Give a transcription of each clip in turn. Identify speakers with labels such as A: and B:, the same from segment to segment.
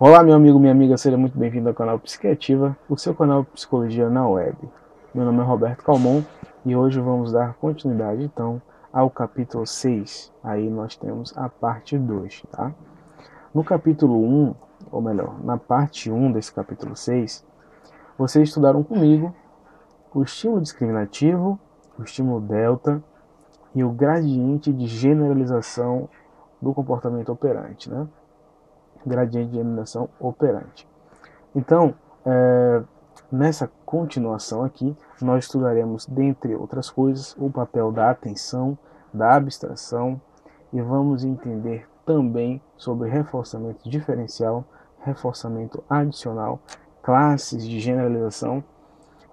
A: Olá, meu amigo, minha amiga, seja muito bem-vindo ao canal Psiquiativa, o seu canal de Psicologia na Web. Meu nome é Roberto Calmon e hoje vamos dar continuidade, então, ao capítulo 6. Aí nós temos a parte 2, tá? No capítulo 1, ou melhor, na parte 1 desse capítulo 6, vocês estudaram comigo o estímulo discriminativo, o estímulo delta e o gradiente de generalização do comportamento operante, né? Gradiente de generalização operante. Então, nessa continuação aqui, nós estudaremos, dentre outras coisas, o papel da atenção, da abstração e vamos entender também sobre reforçamento diferencial, reforçamento adicional, classes de generalização,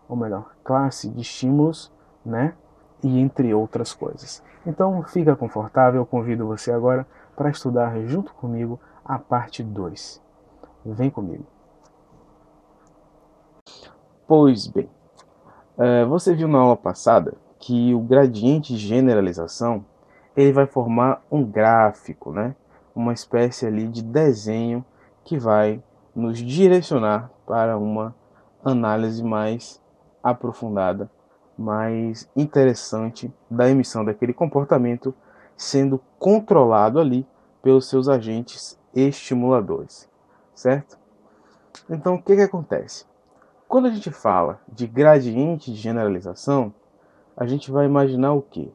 A: ou melhor, classe de estímulos, né? E entre outras coisas. Então, fica confortável, eu convido você agora para estudar junto comigo a parte 2. Vem comigo. Pois bem, você viu na aula passada que o gradiente de generalização ele vai formar um gráfico, né? Uma espécie ali de desenho que vai nos direcionar para uma análise mais aprofundada, mais interessante da emissão daquele comportamento sendo controlado ali pelos seus agentes estimuladores, certo? Então, o que acontece? Quando a gente fala de gradiente de generalização, a gente vai imaginar o quê?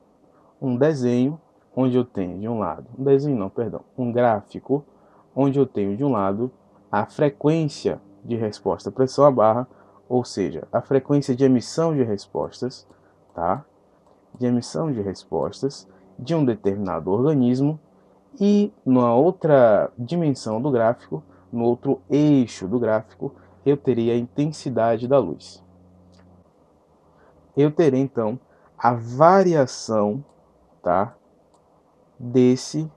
A: Um desenho onde eu tenho de um lado, um gráfico onde eu tenho de um lado a frequência de resposta pressão à barra, ou seja, a frequência de emissão de respostas, tá? De emissão de respostas de um determinado organismo e na outra dimensão do gráfico, no outro eixo do gráfico, eu teria a intensidade da luz. Eu terei então a variação, tá, desse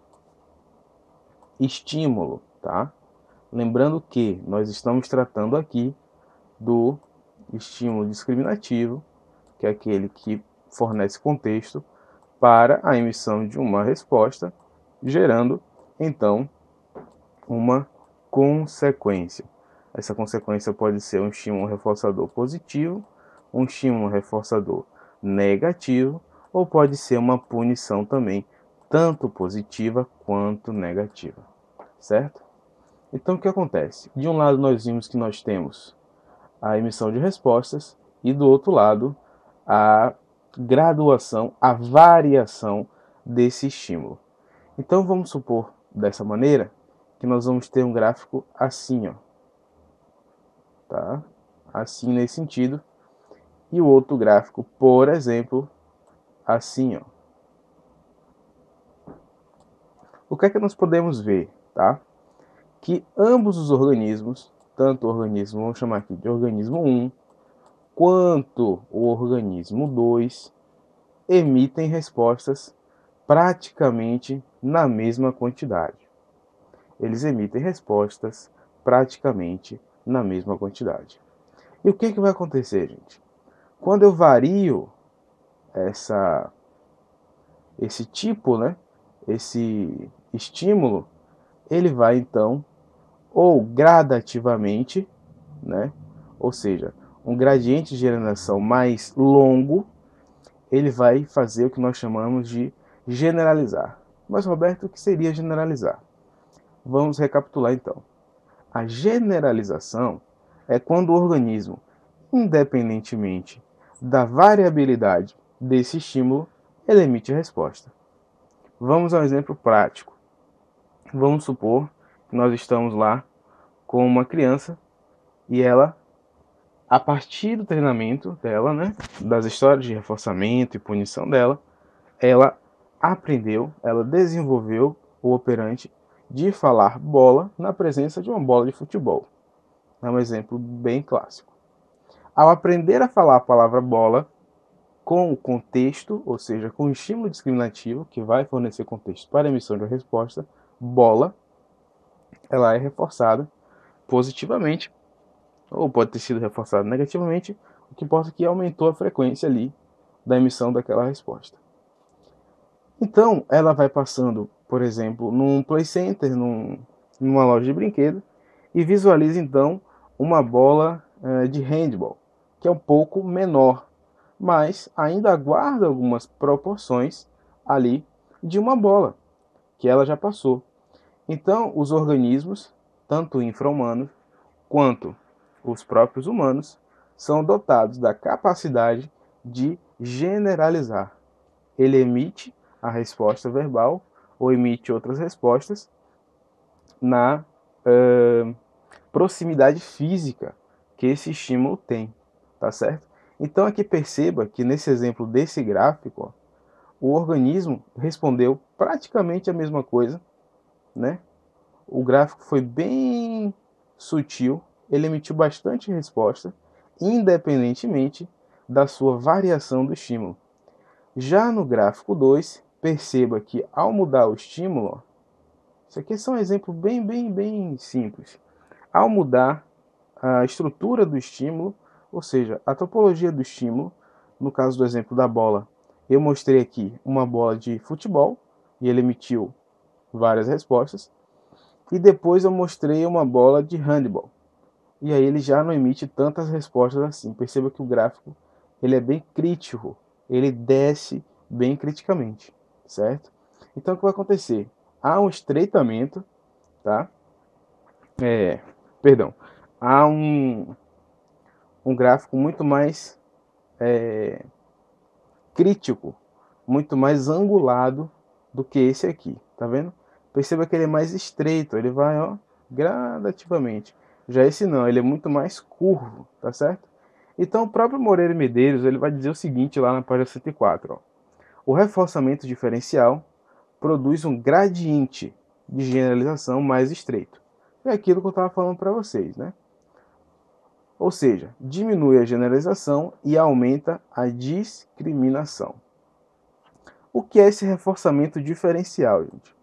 A: estímulo, tá? Lembrando que nós estamos tratando aqui do estímulo discriminativo, que é aquele que fornece contexto para a emissão de uma resposta, gerando então uma consequência. Essa consequência pode ser um estímulo reforçador positivo, um estímulo reforçador negativo, ou pode ser uma punição também, tanto positiva quanto negativa, certo? Então o que acontece? De um lado nós vimos que nós temos a emissão de respostas e do outro lado a graduação, a variação desse estímulo. Então vamos supor dessa maneira que nós vamos ter um gráfico assim, ó, tá? Assim nesse sentido, e o outro gráfico, por exemplo, assim, ó. O que é que nós podemos ver, tá? Que ambos os organismos, tanto o organismo, vamos chamar aqui de organismo 1, quanto o organismo 2, emitem respostas praticamente na mesma quantidade. Eles emitem respostas praticamente na mesma quantidade. E o que vai acontecer, gente? Quando eu vario esse tipo, né, esse estímulo, ele vai então, ou gradativamente, né, ou seja, um gradiente de generação mais longo, ele vai fazer o que nós chamamos de generalizar. Mas, Roberto, o que seria generalizar? Vamos recapitular então. A generalização é quando o organismo, independentemente da variabilidade desse estímulo, ele emite resposta. Vamos a um exemplo prático. Vamos supor que nós estamos lá com uma criança e ela, a partir do treinamento dela, né, das histórias de reforçamento e punição dela, ela aprendeu, ela desenvolveu o operante de falar bola na presença de uma bola de futebol. É um exemplo bem clássico. Ao aprender a falar a palavra bola com o contexto, ou seja, com o estímulo discriminativo, que vai fornecer contexto para a emissão de uma resposta, bola, ela é reforçada positivamente, ou pode ter sido reforçada negativamente, o que importa é que aumentou a frequência ali da emissão daquela resposta. Então, ela vai passando, por exemplo, num play center, numa loja de brinquedo, e visualize então uma bola de handball, que é um pouco menor, mas ainda guarda algumas proporções ali de uma bola, que ela já passou. Então, os organismos, tanto infra-humanos quanto os próprios humanos, são dotados da capacidade de generalizar. Ele emite a resposta verbal ou emite outras respostas na proximidade física que esse estímulo tem, tá certo? Então aqui perceba que nesse exemplo desse gráfico, ó, o organismo respondeu praticamente a mesma coisa, né? O gráfico foi bem sutil, ele emitiu bastante resposta, independentemente da sua variação do estímulo. Já no gráfico 2, perceba que ao mudar o estímulo, ó, isso aqui é só um exemplo bem simples. Ao mudar a estrutura do estímulo, ou seja, a topologia do estímulo, no caso do exemplo da bola, eu mostrei aqui uma bola de futebol e ele emitiu várias respostas. E depois eu mostrei uma bola de handball. E aí ele já não emite tantas respostas assim. Perceba que o gráfico ele é bem crítico. Ele desce bem criticamente, certo? Então o que vai acontecer? Há um estreitamento, tá? Perdão. Há um gráfico muito mais crítico, muito mais angulado do que esse aqui, tá vendo? Perceba que ele é mais estreito, ele vai, ó, gradativamente. Já esse não, ele é muito mais curvo, tá certo? Então o próprio Moreira e Medeiros, ele vai dizer o seguinte lá na página 104, ó. O reforçamento diferencial produz um gradiente de generalização mais estreito. É aquilo que eu estava falando para vocês, né? Ou seja, diminui a generalização e aumenta a discriminação. O que é esse reforçamento diferencial, gente?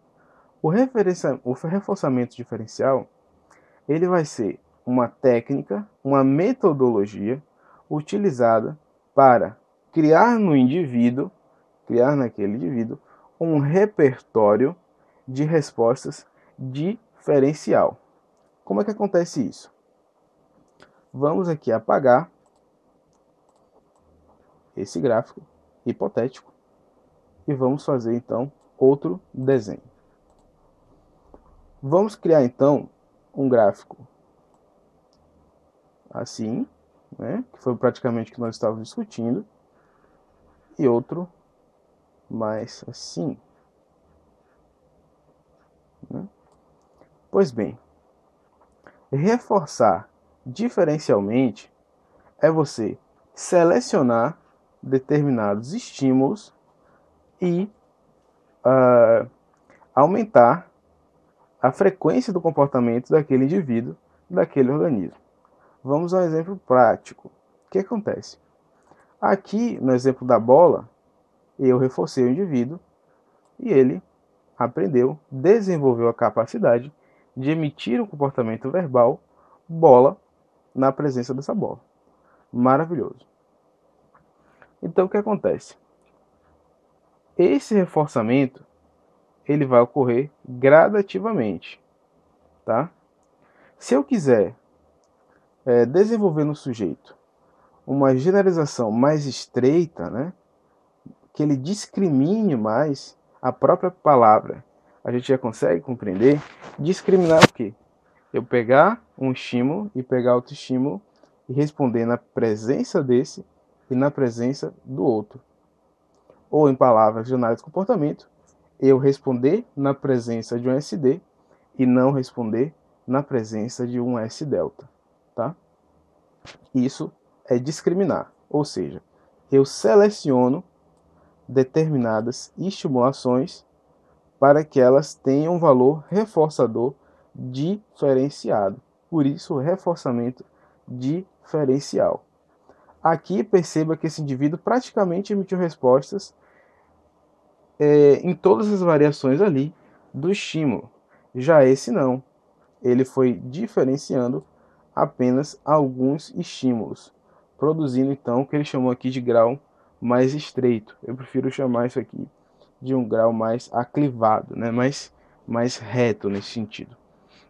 A: O reforçamento diferencial, ele vai ser uma técnica, uma metodologia utilizada para criar naquele indivíduo, um repertório de respostas diferencial. Como é que acontece isso? Vamos aqui apagar esse gráfico hipotético e vamos fazer então outro desenho. Vamos criar então um gráfico assim, né, que foi praticamente o que nós estávamos discutindo, e outro mais assim, né? Pois bem, reforçar diferencialmente é você selecionar determinados estímulos e aumentar a frequência do comportamento daquele indivíduo, daquele organismo. Vamos a um exemplo prático. O que acontece? Aqui, no exemplo da bola, eu reforcei o indivíduo e ele aprendeu, desenvolveu a capacidade de emitir um comportamento verbal bola na presença dessa bola. Maravilhoso. Então, o que acontece? Esse reforçamento ele vai ocorrer gradativamente, tá? Se eu quiser desenvolver no sujeito uma generalização mais estreita, né, que ele discrimine mais a própria palavra, a gente já consegue compreender, discriminar o quê? Eu pegar um estímulo e pegar outro estímulo e responder na presença desse e na presença do outro. Ou em palavras de análise de comportamento, eu responder na presença de um SD e não responder na presença de um S delta, tá? Isso é discriminar, ou seja, eu seleciono determinadas estimulações para que elas tenham um valor reforçador diferenciado. Por isso, o reforçamento diferencial. Aqui perceba que esse indivíduo praticamente emitiu respostas em todas as variações ali do estímulo. Já esse não. Ele foi diferenciando apenas alguns estímulos, produzindo então o que ele chamou aqui de grau mais estreito. Eu prefiro chamar isso aqui de um grau mais aclivado, né? mais reto nesse sentido.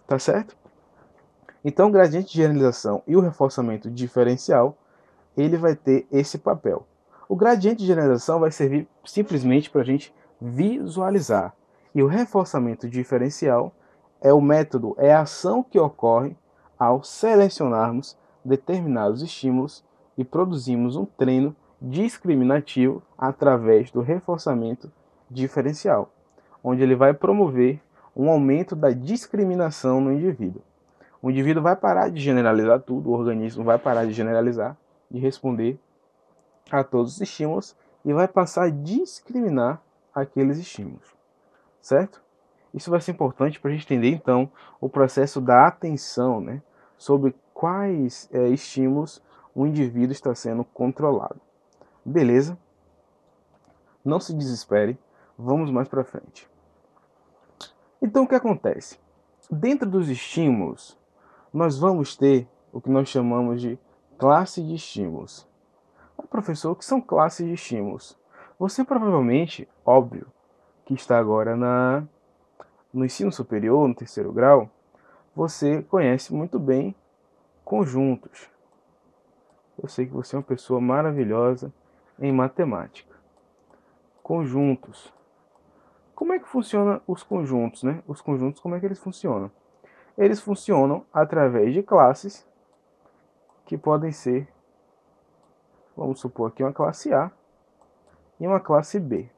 A: Tá certo? Então, o gradiente de generalização e o reforçamento diferencial, ele vai ter esse papel. O gradiente de generalização vai servir simplesmente para a gente visualizar. E o reforçamento diferencial é o método, é a ação que ocorre ao selecionarmos determinados estímulos e produzimos um treino discriminativo através do reforçamento diferencial, onde ele vai promover um aumento da discriminação no indivíduo. O indivíduo vai parar de generalizar tudo, o organismo vai parar de generalizar, de responder a todos os estímulos e vai passar a discriminar aqueles estímulos, certo? Isso vai ser importante para a gente entender, então, o processo da atenção, né, sobre quais estímulos o indivíduo está sendo controlado. Beleza? Não se desespere, vamos mais para frente. Então, o que acontece? Dentro dos estímulos, nós vamos ter o que nós chamamos de classe de estímulos. Professor, o que são classes de estímulos? Você provavelmente, óbvio, que está agora no ensino superior, no terceiro grau, você conhece muito bem conjuntos. Eu sei que você é uma pessoa maravilhosa em matemática. Conjuntos. Como é que funcionam os conjuntos, né? Os conjuntos, como é que eles funcionam? Eles funcionam através de classes que podem ser, vamos supor aqui, uma classe A e uma classe B.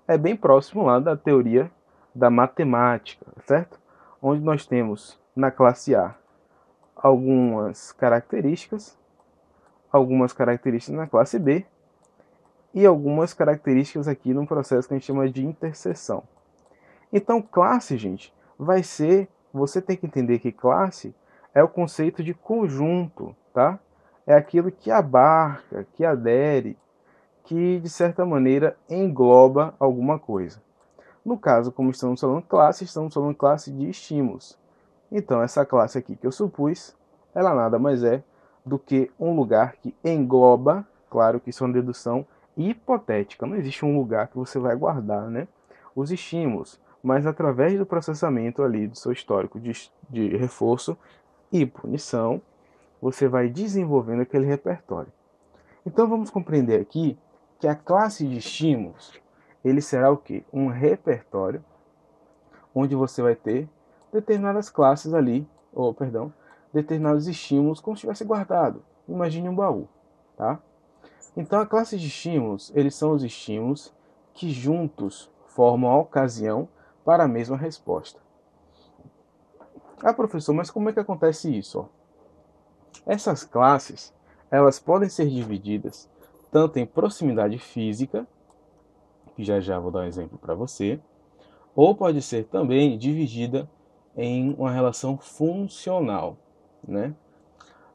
A: É bem próximo lá da teoria da matemática, certo? Onde nós temos na classe A algumas características na classe B e algumas características aqui num processo que a gente chama de interseção. Então, classe, gente, vai ser, você tem que entender que classe é o conceito de conjunto, tá? É aquilo que abarca, que adere, que de certa maneira engloba alguma coisa. No caso, como estamos falando classe de estímulos. Então, essa classe aqui que eu supus, ela nada mais é do que um lugar que engloba, claro que isso é uma dedução hipotética, não existe um lugar que você vai guardar, né, os estímulos, mas através do processamento ali do seu histórico de reforço e punição, você vai desenvolvendo aquele repertório. Então, vamos compreender aqui que a classe de estímulos, ele será o quê? Um repertório onde você vai ter determinadas classes ali, ou perdão, determinados estímulos como se tivesse guardado. Imagine um baú, tá? Então a classe de estímulos, eles são os estímulos que juntos formam a ocasião para a mesma resposta. Ah, professor, mas como é que acontece isso? Ó? Essas classes, elas podem ser divididas tanto em proximidade física, que já vou dar um exemplo para você, ou pode ser também dividida em uma relação funcional, né?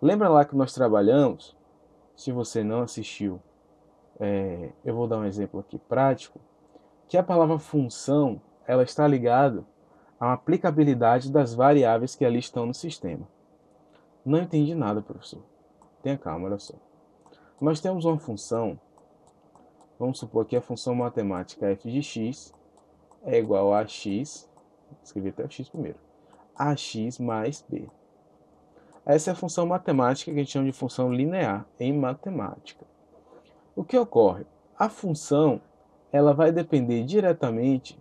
A: Lembra lá que nós trabalhamos, se você não assistiu, eu vou dar um exemplo aqui prático, que a palavra função, ela está ligada à aplicabilidade das variáveis que ali estão no sistema. Não entendi nada, professor. Tenha calma, olha só. Nós temos uma função, vamos supor que a função matemática f de x é igual a x, escrevi até o x primeiro, ax mais b. Essa é a função matemática que a gente chama de função linear em matemática. O que ocorre? A função, ela vai depender diretamente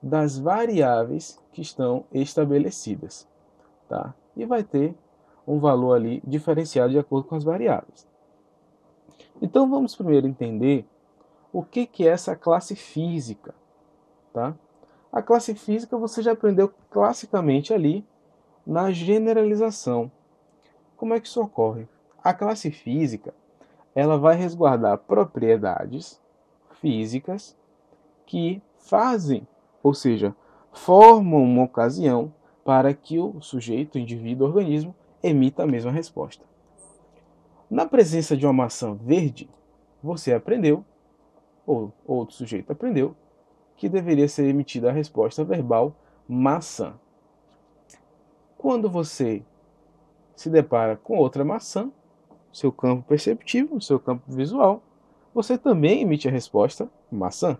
A: das variáveis que estão estabelecidas, tá? E vai ter um valor ali diferenciado de acordo com as variáveis. Então vamos primeiro entender o que é essa classe física, tá? A classe física você já aprendeu classicamente ali na generalização. Como é que isso ocorre? A classe física, ela vai resguardar propriedades físicas que fazem, ou seja, formam uma ocasião para que o sujeito, o indivíduo, o organismo emita a mesma resposta. Na presença de uma maçã verde, você aprendeu, ou outro sujeito aprendeu, que deveria ser emitida a resposta verbal maçã. Quando você se depara com outra maçã, seu campo perceptivo, seu campo visual, você também emite a resposta maçã.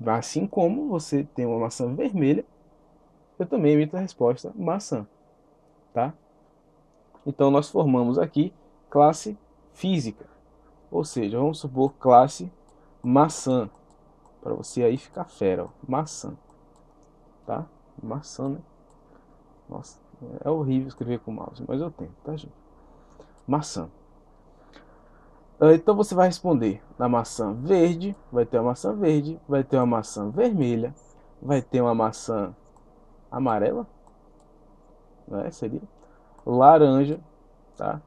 A: Assim como você tem uma maçã vermelha, eu também emito a resposta maçã. tá? Então nós formamos aqui classe física, ou seja, vamos supor classe maçã, para você aí ficar fera, ó, maçã, tá? Maçã, né? Nossa, é horrível escrever com mouse, mas eu tento, tá, gente? Maçã. Então você vai responder na maçã verde, vai ter uma maçã verde, vai ter uma maçã vermelha, vai ter uma maçã amarela, né? Seria laranja, tá?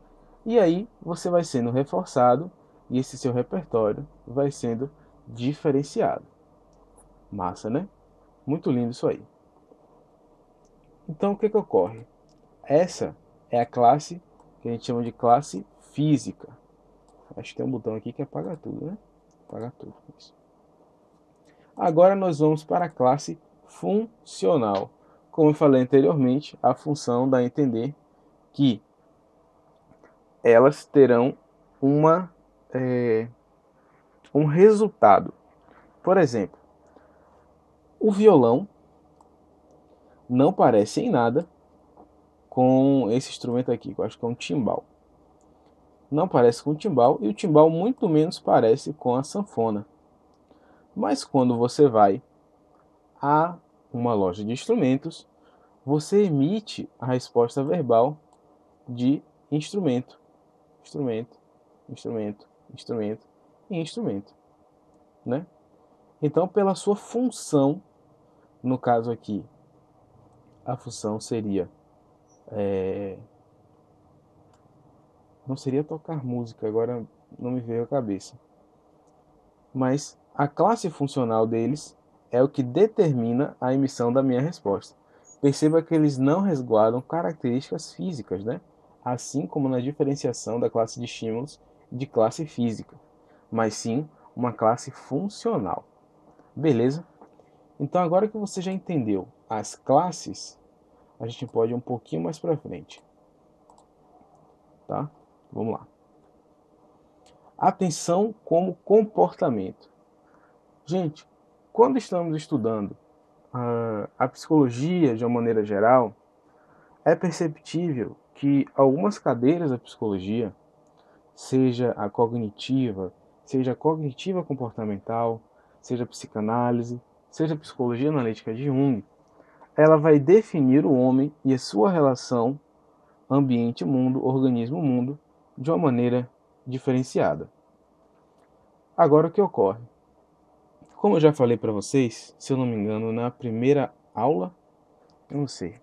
A: E aí você vai sendo reforçado e esse seu repertório vai sendo diferenciado. Massa, né? Muito lindo isso aí. Então o que que ocorre? Essa é a classe que a gente chama de classe física. Acho que tem um botão aqui que apaga tudo, né? Apaga tudo. Isso. Agora nós vamos para a classe funcional. Como eu falei anteriormente, a função dá a entender que elas terão uma, um resultado. Por exemplo, o violão não parece em nada com esse instrumento aqui, que eu acho que é um timbal. Não parece com o timbal e o timbal muito menos parece com a sanfona. Mas quando você vai a uma loja de instrumentos, você emite a resposta verbal de instrumento, instrumento, instrumento, instrumento e instrumento, né? Então, pela sua função, no caso aqui, a função seria não seria tocar música, agora não me veio à cabeça. Mas a classe funcional deles é o que determina a emissão da minha resposta. Perceba que eles não resguardam características físicas, né? Assim como na diferenciação da classe de estímulos de classe física, mas sim uma classe funcional. Beleza? Então agora que você já entendeu as classes, a gente pode ir um pouquinho mais para frente. Tá? Vamos lá. Atenção como comportamento. Gente, quando estamos estudando a psicologia de uma maneira geral, é perceptível que algumas cadeiras da psicologia, seja a cognitiva comportamental, seja a psicanálise, seja a psicologia analítica de Jung, ela vai definir o homem e a sua relação ambiente-mundo, organismo-mundo, de uma maneira diferenciada. Agora o que ocorre? Como eu já falei para vocês, se eu não me engano, na primeira aula, eu não sei,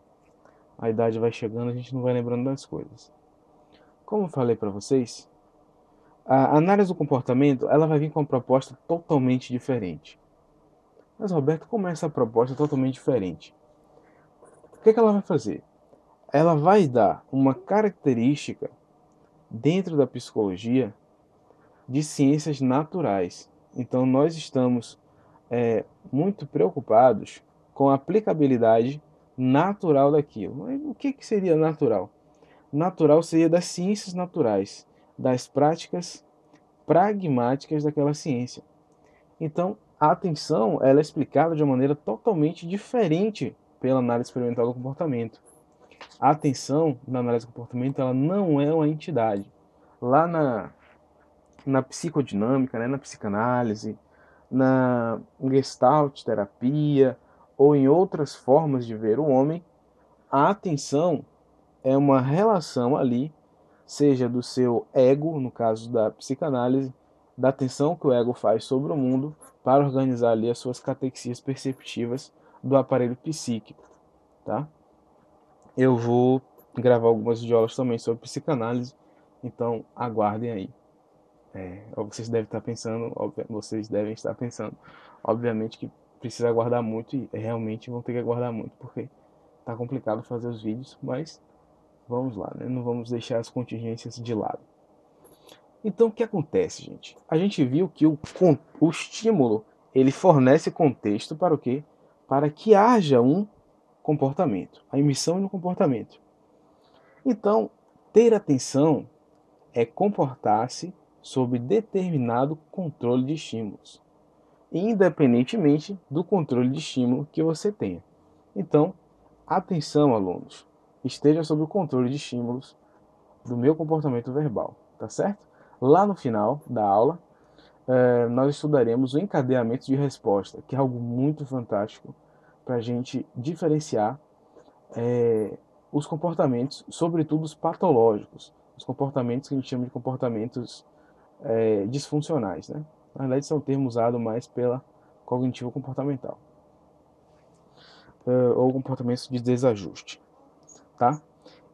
A: a idade vai chegando, a gente não vai lembrando das coisas. Como eu falei para vocês, a análise do comportamento ela vai vir com uma proposta totalmente diferente. Mas Roberto, como é essa proposta totalmente diferente? O que ela vai fazer? Ela vai dar uma característica dentro da psicologia de ciências naturais. Então nós estamos muito preocupados com a aplicabilidade natural daquilo. Mas o que seria natural? Natural seria das ciências naturais, das práticas pragmáticas daquela ciência. Então, a atenção ela é explicada de uma maneira totalmente diferente pela análise experimental do comportamento. A atenção na análise do comportamento ela não é uma entidade. Lá na psicodinâmica, né, na psicanálise, na Gestalt terapia ou em outras formas de ver o homem, a atenção é uma relação ali, seja do seu ego, no caso da psicanálise, da atenção que o ego faz sobre o mundo para organizar ali as suas catexias perceptivas do aparelho psíquico, tá? Eu vou gravar algumas videoaulas também sobre psicanálise, então aguardem aí. Vocês devem estar pensando, obviamente que precisa aguardar muito e realmente vão ter que aguardar muito, porque tá complicado fazer os vídeos, mas vamos lá, né? Não vamos deixar as contingências de lado. Então o que acontece, gente? A gente viu que o estímulo ele fornece contexto para o quê? Para que haja um comportamento, a emissão de um comportamento. Então, ter atenção é comportar-se sob determinado controle de estímulos, independentemente do controle de estímulo que você tenha. Então, atenção, alunos, esteja sob o controle de estímulos do meu comportamento verbal, tá certo? Lá no final da aula, nós estudaremos o encadeamento de resposta, que é algo muito fantástico para a gente diferenciar os comportamentos, sobretudo os patológicos, os comportamentos que a gente chama de comportamentos disfuncionais, né? Na verdade, esse é um termo usado mais pela cognitivo-comportamental, ou comportamentos de desajuste, tá?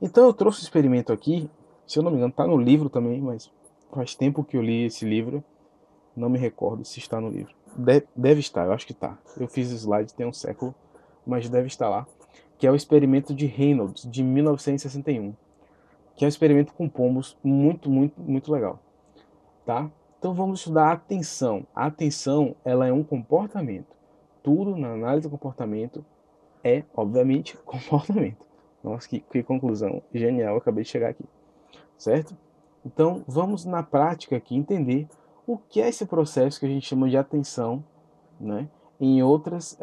A: Então eu trouxe o experimento aqui, se eu não me engano, está no livro também, mas faz tempo que eu li esse livro, não me recordo se está no livro. Deve estar, eu acho que está. Eu fiz slides tem um século, mas deve estar lá, que é o experimento de Reynolds, de 1961, que é um experimento com pombos muito, muito, muito legal, tá? Então vamos estudar a atenção. A atenção, ela é um comportamento. Tudo na análise do comportamento é, obviamente, comportamento. Nossa, que conclusão genial, eu acabei de chegar aqui, certo? Então vamos na prática aqui entender o que é esse processo que a gente chama de atenção, né, em outras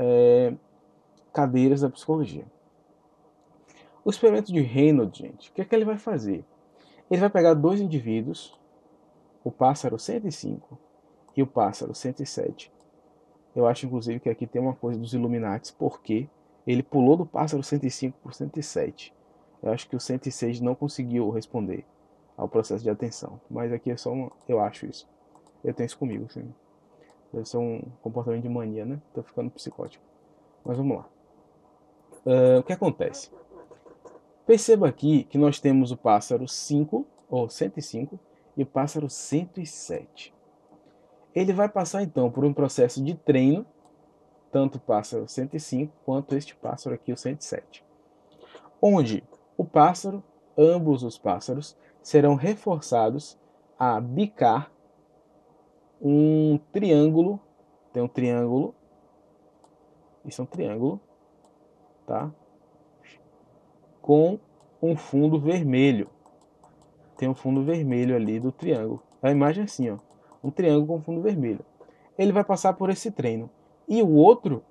A: cadeiras da psicologia. O experimento de Reynolds, gente, o que é que ele vai fazer? Ele vai pegar dois indivíduos, o pássaro 105 e o pássaro 107. Eu acho, inclusive, que aqui tem uma coisa dos Illuminatis, porque ele pulou do pássaro 105 para o 107. Eu acho que o 106 não conseguiu responder ao processo de atenção. Mas aqui é só uma... eu acho isso. Eu tenho isso comigo, assim. Deve ser um comportamento de mania, né? Tô ficando psicótico. Mas vamos lá. O que acontece? Perceba aqui que nós temos o pássaro 5, ou 105, e o pássaro 107. Ele vai passar, então, por um processo de treino, tanto o pássaro 105 quanto este pássaro aqui, o 107. Onde o pássaro, ambos os pássaros, serão reforçados a bicar um triângulo. Tem um triângulo. Isso é um triângulo, tá? Com um fundo vermelho. Tem um fundo vermelho ali do triângulo. A imagem é assim, ó. Um triângulo com fundo vermelho. Ele vai passar por esse treino. E o outro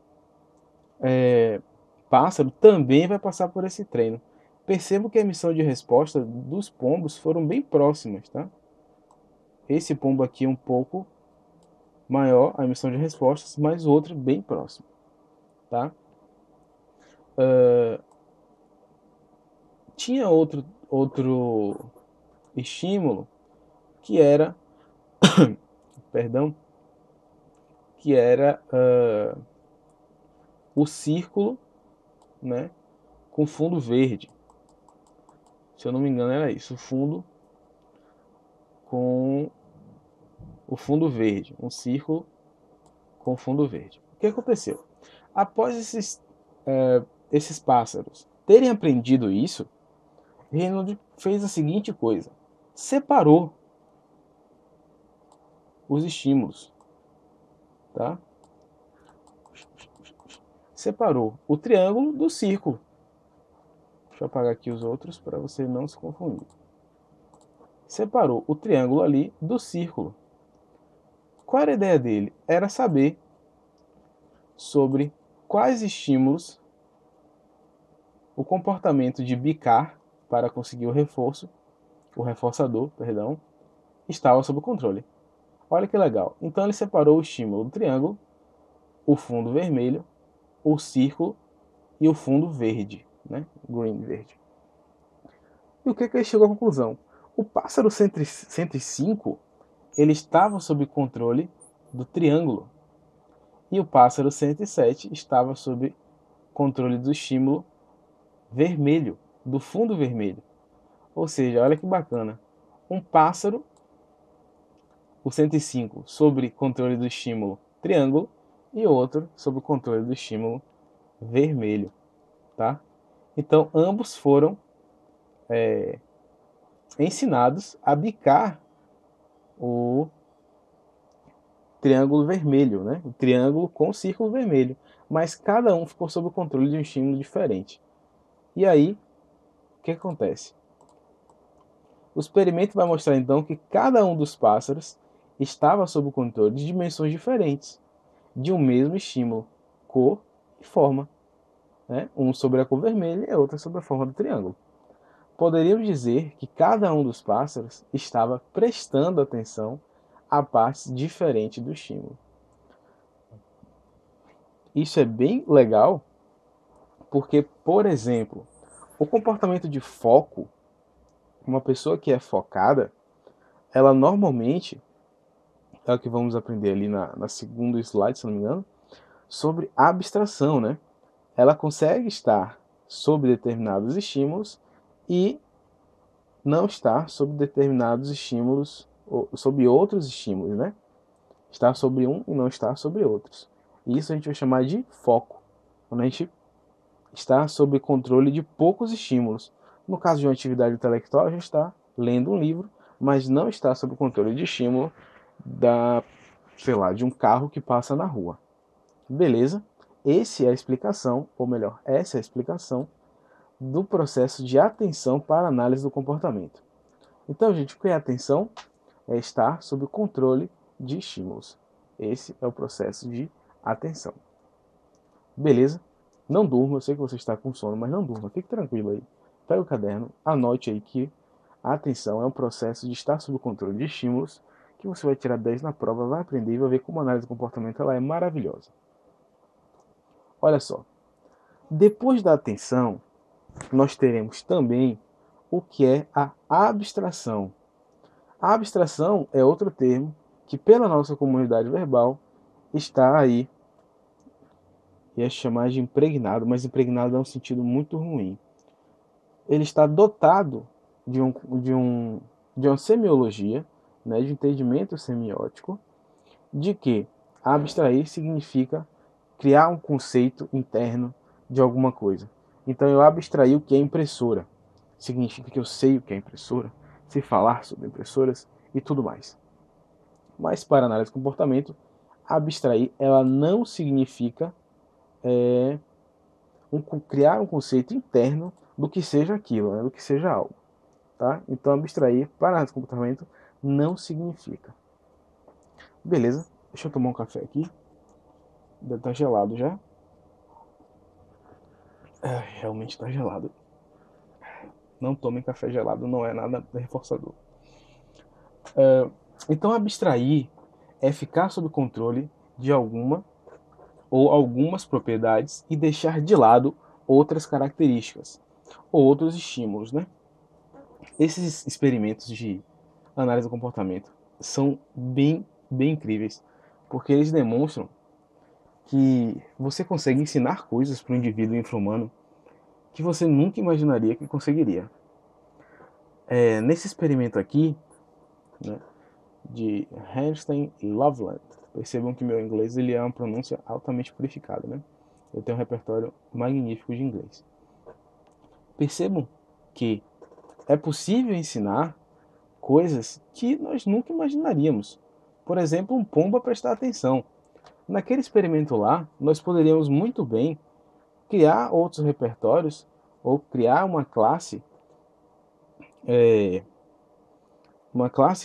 A: pássaro também vai passar por esse treino. Percebo que a emissão de resposta dos pombos foram bem próximas, tá? Esse pombo aqui é um pouco maior, a emissão de respostas, mas o outro bem próximo, tá? Tinha outro estímulo que era, perdão, que era o círculo, né, com fundo verde. Se eu não me engano era isso, o fundo com o fundo verde, um círculo com fundo verde. O que aconteceu? Após esses pássaros terem aprendido isso, Reynolds fez a seguinte coisa: separou os estímulos, tá? Separou o triângulo do círculo. Deixa eu apagar aqui os outros para você não se confundir. Separou o triângulo ali do círculo. Qual era a ideia dele? Era saber sobre quais estímulos o comportamento de bicar para conseguir o reforçador, perdão, estava sob controle. Olha que legal. Então ele separou o estímulo do triângulo, o fundo vermelho, o círculo e o fundo verde, né? Green, verde. E o que ele chegou à conclusão? O pássaro 105, ele estava sob controle do triângulo. E o pássaro 107 estava sob controle do estímulo vermelho, do fundo vermelho. Ou seja, olha que bacana. Um pássaro, o 105, sob controle do estímulo triângulo, e outro sob o controle do estímulo vermelho, tá? Então, ambos foram ensinados a bicar o triângulo vermelho, né? O triângulo com o círculo vermelho, mas cada um ficou sob o controle de um estímulo diferente. E aí, o que acontece? O experimento vai mostrar então que cada um dos pássaros estava sob o controle de dimensões diferentes de um mesmo estímulo, cor e forma, né? Um sobre a cor vermelha e outro sobre a forma do triângulo. poderíamos dizer que cada um dos pássaros estava prestando atenção a partes diferentes do estímulo. Isso é bem legal, porque, por exemplo, o comportamento de foco, uma pessoa que é focada, ela normalmente, é o que vamos aprender ali na segundo slide, se não me engano, sobre abstração, né? Ela consegue estar sob determinados estímulos e não estar sob determinados estímulos, ou sob outros estímulos, né? Estar sobre um e não estar sobre outros. E isso a gente vai chamar de foco, quando a gente está sob controle de poucos estímulos. No caso de uma atividade intelectual, a gente está lendo um livro, mas não está sob controle de estímulo de um carro que passa na rua. Beleza? Essa é a explicação, ou melhor, essa é a explicação do processo de atenção para análise do comportamento. Então, gente, o que é atenção? É estar sob o controle de estímulos. Esse é o processo de atenção. Beleza? Não durma, eu sei que você está com sono, mas não durma, fique tranquilo aí. Pega o caderno, anote aí que a atenção é um processo de estar sob o controle de estímulos, que você vai tirar 10 na prova, vai aprender e vai ver como a análise do comportamento ela é maravilhosa. Olha só, depois da atenção, nós teremos também o que é a abstração. A abstração é outro termo que, pela nossa comunidade verbal, está aí, ia chamar de impregnado, mas impregnado é um sentido muito ruim. Ele está dotado de uma semiologia, né, de um entendimento semiótico, de que abstrair significa criar um conceito interno de alguma coisa. Então eu abstraí o que é impressora. Significa que eu sei o que é impressora, sei falar sobre impressoras e tudo mais. Mas para análise de comportamento, abstrair ela não significa criar um conceito interno do que seja aquilo, né, do que seja algo. Tá? Então abstrair para análise de comportamento não significa. Beleza, deixa eu tomar um café aqui. Deve estar gelado já. Realmente está gelado. Não tomem café gelado, não é nada reforçador. Então abstrair é ficar sob controle de alguma ou algumas propriedades e deixar de lado outras características ou outros estímulos, né? Esses experimentos de análise do comportamento são bem incríveis, porque eles demonstram que você consegue ensinar coisas para o indivíduo infra-humano que você nunca imaginaria que conseguiria. Nesse experimento aqui, né, de Hammerstein e Loveland, percebam que meu inglês ele é uma pronúncia altamente purificada, né? Eu tenho um repertório magnífico de inglês. Percebam que é possível ensinar coisas que nós nunca imaginaríamos. Por exemplo, um pombo a prestar atenção. Naquele experimento lá, nós poderíamos muito bem criar outros repertórios ou criar uma classe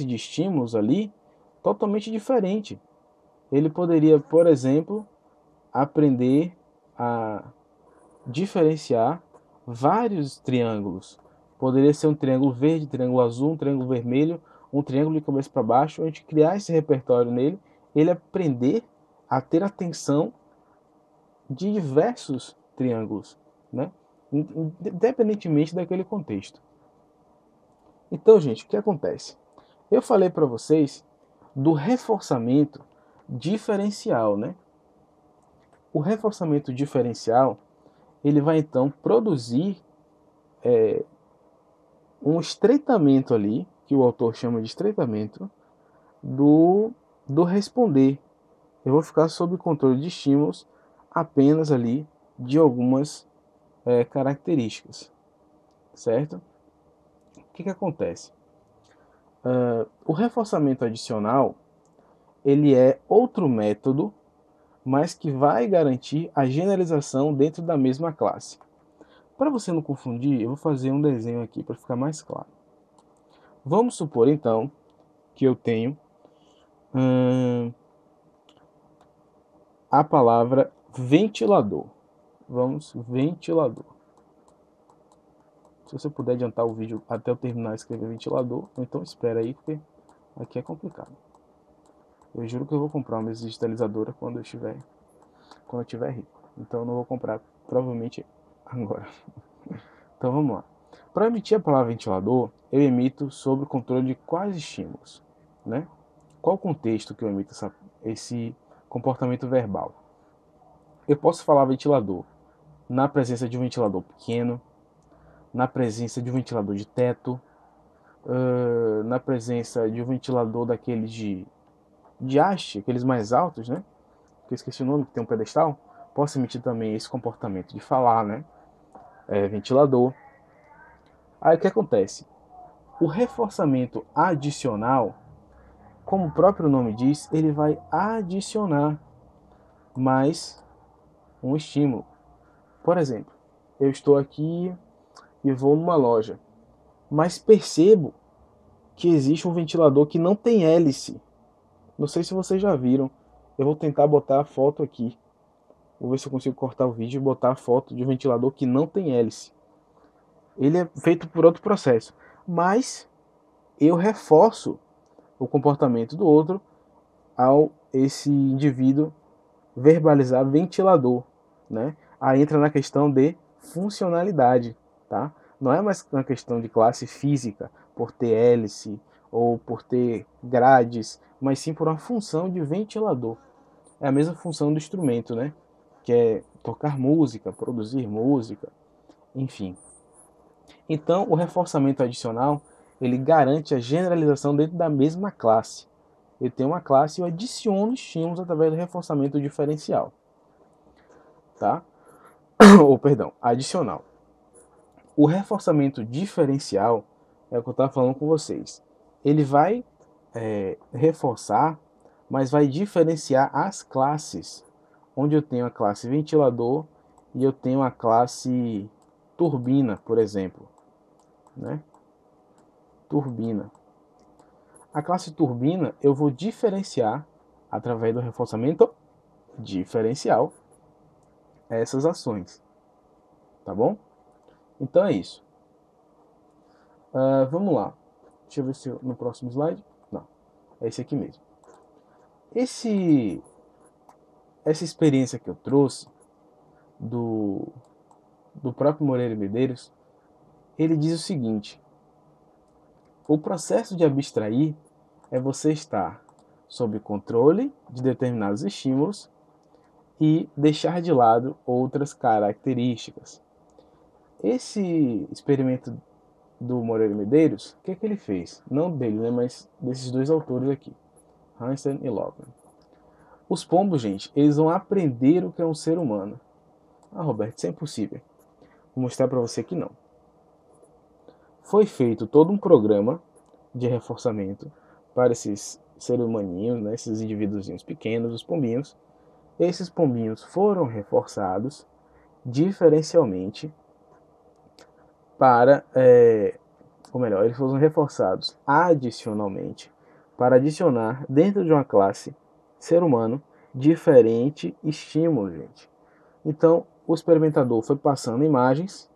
A: de estímulos ali totalmente diferente. Ele poderia, por exemplo, aprender a diferenciar vários triângulos. Poderia ser um triângulo verde, um triângulo azul, um triângulo vermelho, um triângulo de cabeça para baixo. A gente criar esse repertório nele, ele aprender a ter atenção de diversos triângulos, né? Independentemente daquele contexto. Então, gente, o que acontece? Eu falei para vocês do reforçamento diferencial, né? O reforçamento diferencial, ele vai então produzir um estreitamento ali, que o autor chama de estreitamento, do responder. Eu vou ficar sob controle de estímulos apenas ali de algumas características, certo? O que acontece? O reforçamento adicional, ele é outro método, mas que vai garantir a generalização dentro da mesma classe. Para você não confundir, eu vou fazer um desenho aqui para ficar mais claro. Vamos supor então que eu tenho a palavra ventilador. Ventilador. Se você puder adiantar o vídeo até eu terminar de escrever ventilador, ou então espera aí, porque aqui é complicado. Eu juro que eu vou comprar uma mesa digitalizadora quando eu estiver rico. Então eu não vou comprar, provavelmente, agora. Então vamos lá. Para emitir a palavra ventilador, eu emito sob o controle de quais estímulos, né? Qual o contexto que eu emito esse comportamento verbal? Eu posso falar ventilador na presença de um ventilador pequeno, na presença de um ventilador de teto, na presença de um ventilador daqueles de haste, aqueles mais altos, né? Que eu esqueci o nome, que tem um pedestal. Posso emitir também esse comportamento de falar, né? Ventilador. Aí o que acontece? O reforçamento adicional, como o próprio nome diz, ele vai adicionar mais um estímulo. Por exemplo, eu estou aqui e vou numa loja, mas percebo que existe um ventilador que não tem hélice. Não sei se vocês já viram. Eu vou tentar botar a foto aqui. Vou ver se eu consigo cortar o vídeo e botar a foto de um ventilador que não tem hélice. Ele é feito por outro processo, mas eu reforço o comportamento do outro ao esse indivíduo verbalizar ventilador, né? Aí entra na questão de funcionalidade, tá? Não é mais uma questão de classe física, por ter hélice ou por ter grades, mas sim por uma função de ventilador. É a mesma função do instrumento, né? Que é tocar música, produzir música, enfim. Então, o reforçamento adicional, ele garante a generalização dentro da mesma classe. Eu tenho uma classe e eu adiciono estímulos através do reforçamento diferencial, tá? Ou, perdão, adicional. O reforçamento diferencial é o que eu estava falando com vocês. Ele vai reforçar, mas vai diferenciar as classes, onde eu tenho a classe ventilador e eu tenho a classe turbina, por exemplo, né? Turbina. A classe turbina eu vou diferenciar através do reforçamento diferencial essas ações, tá bom? Então é isso. Vamos lá. Deixa eu ver se no próximo slide. Não, é esse aqui mesmo. Essa experiência que eu trouxe do próprio Moreira e Medeiros, ele diz o seguinte: o processo de abstrair é você estar sob controle de determinados estímulos e deixar de lado outras características. Esse experimento do Moreira e Medeiros, o que é que ele fez? Não dele, né, mas desses dois autores aqui, Hansen e Loveman. Os pombos, gente, eles vão aprender o que é um ser humano. Roberto, isso é impossível. Vou mostrar para você que não. Foi feito todo um programa de reforçamento para esses seres humaninhos, né, esses indivíduozinhos pequenos, os pombinhos. Esses pombinhos foram reforçados diferencialmente para, ou melhor, eles foram reforçados adicionalmente para adicionar dentro de uma classe ser humano diferente estímulo, gente. Então, o experimentador foi passando imagens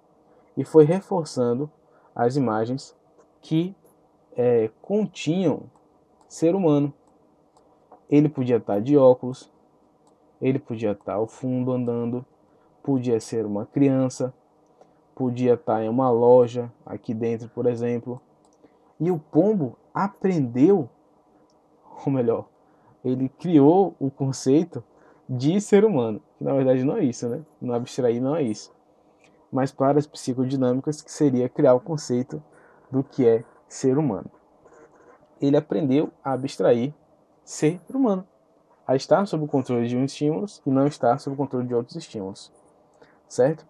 A: e foi reforçando as imagens que continham ser humano. Ele podia estar de óculos, ele podia estar ao fundo andando, podia ser uma criança, podia estar em uma loja aqui dentro, por exemplo. E o pombo aprendeu, ou melhor, ele criou o conceito de ser humano, que na verdade não é isso, né? No abstrair não é isso. Mas para as psicodinâmicas, que seria criar o conceito do que é ser humano. Ele aprendeu a abstrair ser humano, a estar sob o controle de um estímulo e não estar sob o controle de outros estímulos, certo?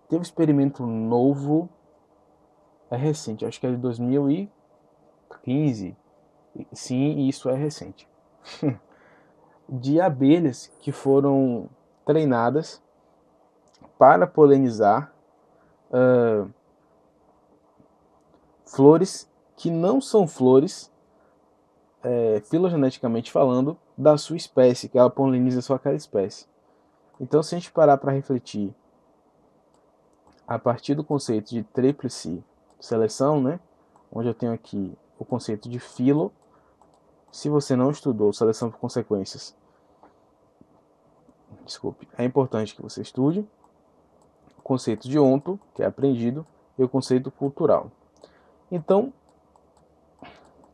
A: Teve um experimento novo, recente, acho que é de 2015, sim, isso é recente, de abelhas que foram treinadas para polinizar flores que não são flores, filogeneticamente falando, da sua espécie, que ela poliniza só aquela espécie. Então, se a gente parar para refletir a partir do conceito de tríplice seleção, né, onde eu tenho aqui o conceito de filo. Se você não estudou seleção por consequências, desculpe, é importante que você estude o conceito de onto, que é aprendido, e o conceito cultural. Então,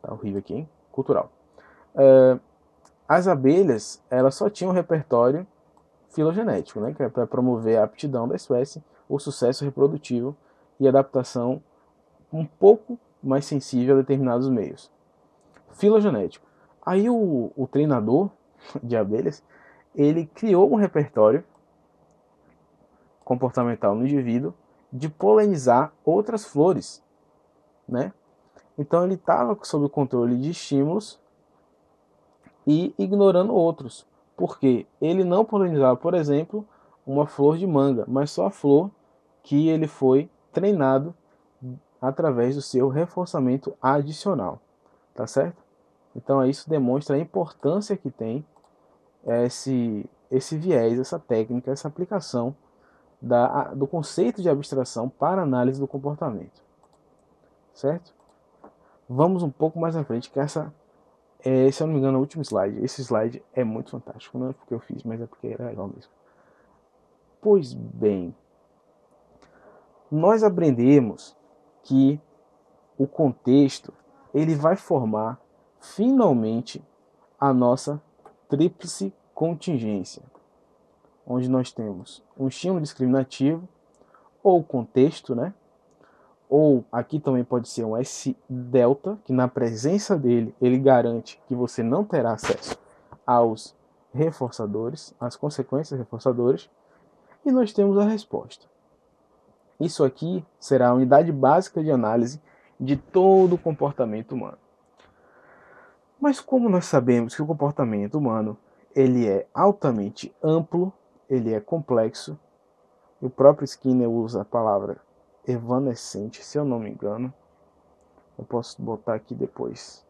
A: tá horrível aqui, hein? Cultural. As abelhas, elas só tinham um repertório filogenético, né, que é para promover a aptidão da espécie, o sucesso reprodutivo e adaptação um pouco mais sensível a determinados meios. Filogenético. Aí o treinador de abelhas, ele criou um repertório comportamental no indivíduo de polinizar outras flores, né? Então ele estava sob o controle de estímulos e ignorando outros, porque ele não polinizava, por exemplo, uma flor de manga, mas só a flor que ele foi treinado através do seu reforçamento adicional, tá certo? Então isso demonstra a importância que tem esse viés, essa técnica, essa aplicação do conceito de abstração para análise do comportamento, certo? Vamos um pouco mais à frente, que se eu não me engano, é o último slide. Esse slide é muito fantástico, não é porque eu fiz, mas é porque era legal mesmo. Pois bem, nós aprendemos que o contexto ele vai formar finalmente a nossa tríplice contingência, onde nós temos um estímulo discriminativo, ou contexto, né? Ou aqui também pode ser um S delta, que na presença dele ele garante que você não terá acesso aos reforçadores, às consequências reforçadoras, e nós temos a resposta. Isso aqui será a unidade básica de análise de todo o comportamento humano. Mas como nós sabemos que o comportamento humano ele é altamente amplo, ele é complexo, o próprio Skinner usa a palavra evanescente, se eu não me engano. Eu posso botar aqui depois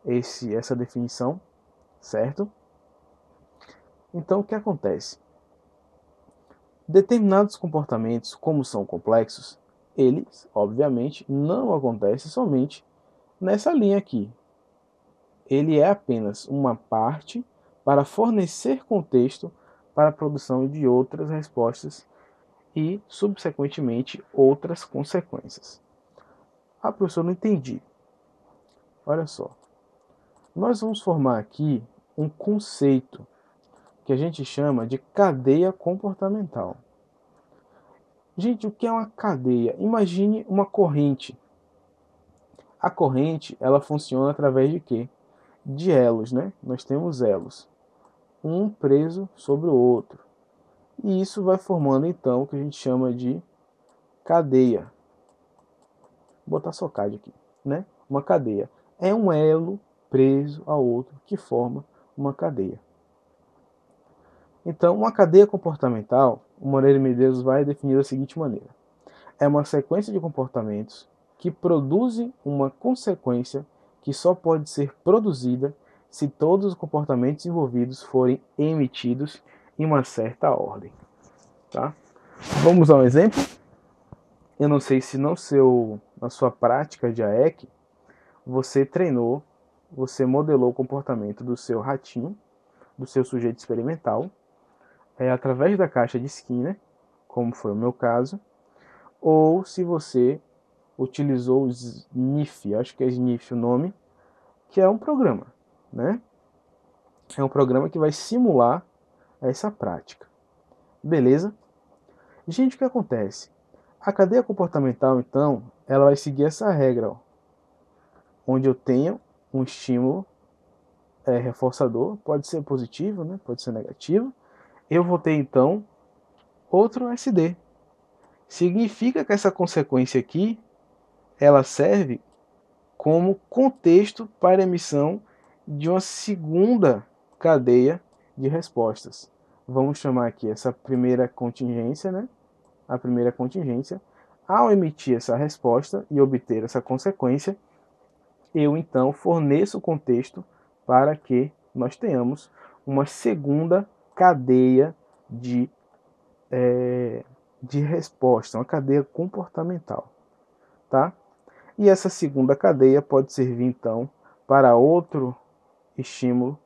A: essa definição, certo? Então o que acontece? Determinados comportamentos, como são complexos, eles, obviamente, não acontecem somente nessa linha aqui. Ele é apenas uma parte para fornecer contexto para a produção de outras respostas e, subsequentemente, outras consequências. Ah, professor, não entendi. Olha só. Nós vamos formar aqui um conceito que a gente chama de cadeia comportamental. Gente, o que é uma cadeia? Imagine uma corrente. A corrente, ela funciona através de quê? De elos, né? Nós temos elos, um preso sobre o outro. E isso vai formando, então, o que a gente chama de cadeia. Vou botar só CAD aqui, né? Uma cadeia. É um elo preso ao outro que forma uma cadeia. Então, uma cadeia comportamental, o Moreira e Medeiros vai definir da seguinte maneira. É uma sequência de comportamentos que produzem uma consequência que só pode ser produzida se todos os comportamentos envolvidos forem emitidos em uma certa ordem. Tá? Vamos a um exemplo? Eu não sei se na sua prática de AEC, você treinou, você modelou o comportamento do seu ratinho, do seu sujeito experimental, através da caixa de Skinner, como foi o meu caso, ou se você utilizou o SNIF, acho que é SNIF o nome, que é um programa, né? É um programa que vai simular essa prática. Beleza? Gente, o que acontece? A cadeia comportamental, então, ela vai seguir essa regra, ó, onde eu tenho um estímulo reforçador, pode ser positivo, né? Pode ser negativo. Eu vou ter, então, outro SD. Significa que essa consequência aqui, ela serve como contexto para a emissão de uma segunda cadeia de respostas. Vamos chamar aqui essa primeira contingência, né? A primeira contingência. Ao emitir essa resposta e obter essa consequência, eu então forneço o contexto para que nós tenhamos uma segunda cadeia de de resposta, uma cadeia comportamental, tá? E essa segunda cadeia pode servir então para outro estímulo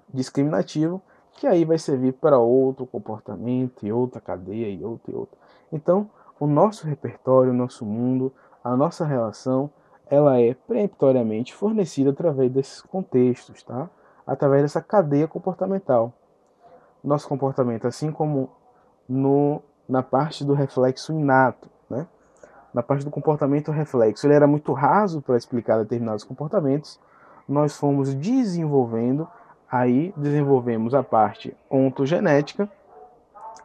A: discriminativo, que aí vai servir para outro comportamento e outra cadeia e outra e outra. Então, o nosso repertório, o nosso mundo, a nossa relação, ela é peremptoriamente fornecida através desses contextos, tá? Através dessa cadeia comportamental. Nosso comportamento, assim como na parte do reflexo inato, né? Na parte do comportamento reflexo, ele era muito raso para explicar determinados comportamentos. Nós fomos desenvolvendo, aí desenvolvemos a parte ontogenética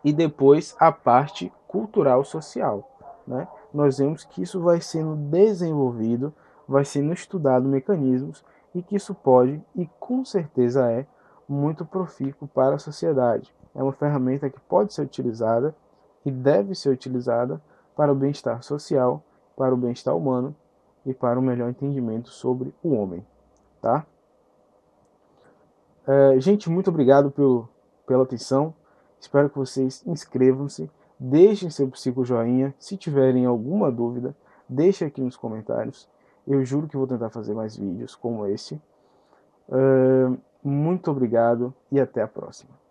A: e depois a parte cultural social, né? Nós vemos que isso vai sendo desenvolvido, vai sendo estudado mecanismos e que isso pode e com certeza é muito profícuo para a sociedade. É uma ferramenta que pode ser utilizada e deve ser utilizada para o bem-estar social, para o bem-estar humano e para um melhor entendimento sobre o homem, tá? Gente, muito obrigado pela atenção. Espero que vocês inscrevam-se, deixem seu joinha. Se tiverem alguma dúvida, deixe aqui nos comentários. Eu juro que vou tentar fazer mais vídeos como esse. Muito obrigado e até a próxima.